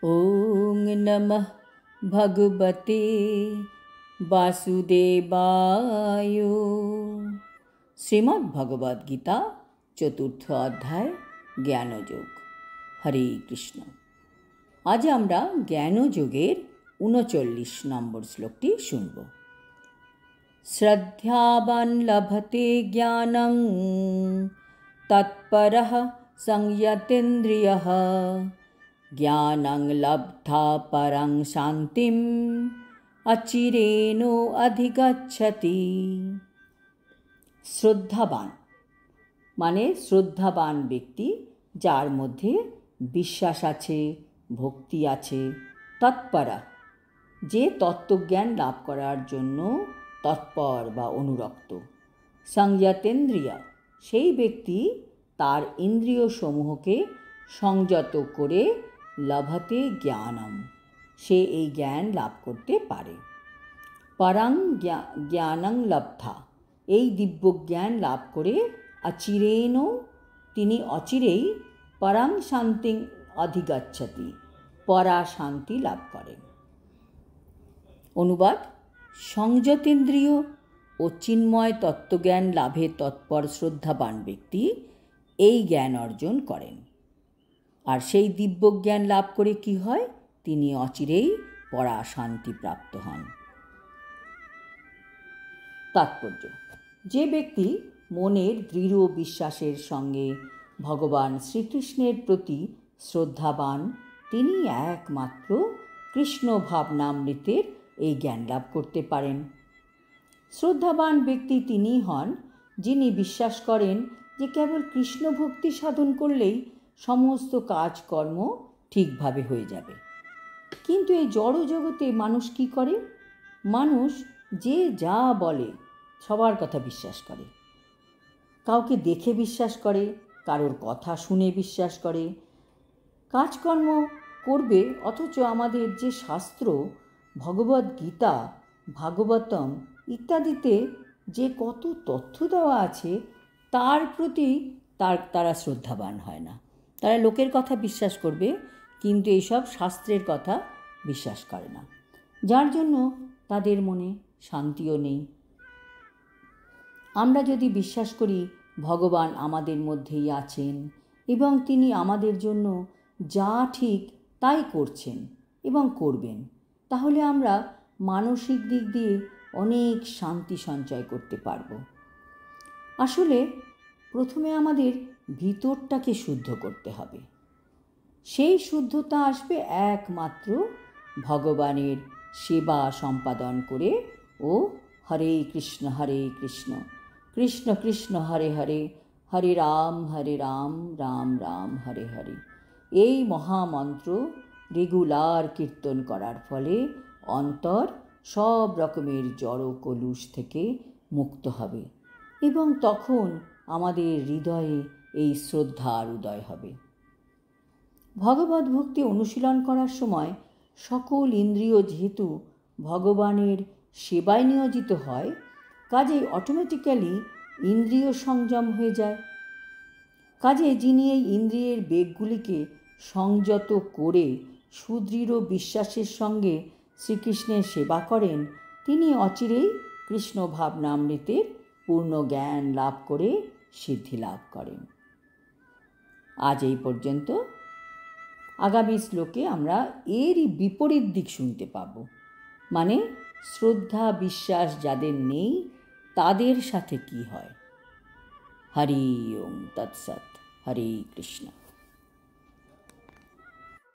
ওং নমঃ ভগবতে বাসুদেবায়। শ্রীমদ্ ভগবদ গীতা চতুর্থ অধ্যায় জ্ঞানযোগ। হরে কৃষ্ণ। আজ আমরা জ্ঞানযোগের ৩৯ নম্বর শ্লোকটি শুনব। শ্রদ্ধাবান লভতে জ্ঞানং তৎপরঃ সংযতেন্দ্রিয়ঃ জ্ঞানং লব্ধা পরং শান্তিম অচিরেণো অধিগচ্ছতি। শ্রদ্ধাবান মানে শ্রদ্ধাবান ব্যক্তি, যার মধ্যে বিশ্বাস আছে, ভক্তি আছে। তৎপরা যে তত্ত্বজ্ঞান লাভ করার জন্য তৎপর বা অনুরক্ত। সংযতেন্দ্রিয় সেই ব্যক্তি তার ইন্দ্রিয় সমূহকে সংযত করে লভতে জ্ঞানম সে এই জ্ঞান লাভ করতে পারে। পরং জ্ঞানং লব্ধা এই দিব্য জ্ঞান লাভ করে অচিরেণ তিনি অচিরেই পরং শান্তি অধিগচ্ছতি পরা শান্তি লাভ করেন। অনুবাদ: সংযতেন্দ্রিয় ও চিন্ময় তত্ত্বজ্ঞান লাভে তৎপর শ্রদ্ধাবান ব্যক্তি এই জ্ঞান অর্জন করেন। আর সেই দিব্য জ্ঞান লাভ করে কি হয়? তিনি অচিরেই পরা শান্তি প্রাপ্ত হন। তাৎপর্য: যে ব্যক্তি মনের দৃঢ় বিশ্বাসের সঙ্গে ভগবান শ্রীকৃষ্ণের প্রতি শ্রদ্ধাবান, তিনি একমাত্র কৃষ্ণ ভাবনামৃতের এই জ্ঞান লাভ করতে পারেন। শ্রদ্ধাবান ব্যক্তি তিনিই হন যিনি বিশ্বাস করেন যে কেবল কৃষ্ণ ভক্তি সাধন করলেই সমস্ত কাজকর্ম ঠিকভাবে হয়ে যাবে। কিন্তু এই জড় জগতে মানুষ কি করে? মানুষ যে যা বলে সবার কথা বিশ্বাস করে। কাউকে দেখে বিশ্বাস করে, কারোর কথা শুনে বিশ্বাস করে, কাজকর্ম করবে। অথচ আমাদের যে শাস্ত্র, ভগবদ গীতা, ভাগবতম ইত্যাদিতে যে কত তথ্য দেওয়া আছে, তার প্রতি তারা শ্রদ্ধাবান হয় না। তারা লোকের কথা বিশ্বাস করবে, কিন্তু এইসব শাস্ত্রের কথা বিশ্বাস করে না, যার জন্য তাদের মনে শান্তিও নেই। আমরা যদি বিশ্বাস করি ভগবান আমাদের মধ্যেই আছেন এবং তিনি আমাদের জন্য যা ঠিক তাই করছেন এবং করবেন, তাহলে আমরা মানসিক দিক দিয়ে অনেক শান্তি সঞ্চয় করতে পারব। আসলে প্রথমে আমাদের ভিতরটাকে শুদ্ধ করতে হবে। সেই শুদ্ধতা আসবে একমাত্র ভগবানের সেবা সম্পাদন করে ও হরে কৃষ্ণ কৃষ্ণ কৃষ্ণ হরে হরে, হরে রাম রাম রাম হরে হরে এই মহামন্ত্র রেগুলার কীর্তন করার ফলে অন্তর সব রকমের জড় কলুষ থেকে মুক্ত হবে এবং তখন আমাদের হৃদয়ে এই শ্রদ্ধার উদয় হবে। ভগবদ ভক্তি অনুশীলন করার সময় সকল ইন্দ্রিয় যেহেতু ভগবানের সেবায় নিয়োজিত হয়, কাজেই অটোমেটিক্যালি ইন্দ্রিয় সংযম হয়ে যায়। কাজে যিনি এই ইন্দ্রিয়ের বেগগুলিকে সংযত করে সুদৃঢ় বিশ্বাসের সঙ্গে শ্রীকৃষ্ণের সেবা করেন, তিনি অচিরেই কৃষ্ণ ভাবনামৃতের পূর্ণ জ্ঞান লাভ করে সিদ্ধি লাভ করেন। আজ এই পর্যন্ত। আগামী শ্লোকে আমরা এরই বিপরীত দিক শুনতে পাব, মানে শ্রদ্ধা বিশ্বাস যাদের নেই তাদের সাথে কি হয়। হরি ওম তৎসৎ। হরে কৃষ্ণ।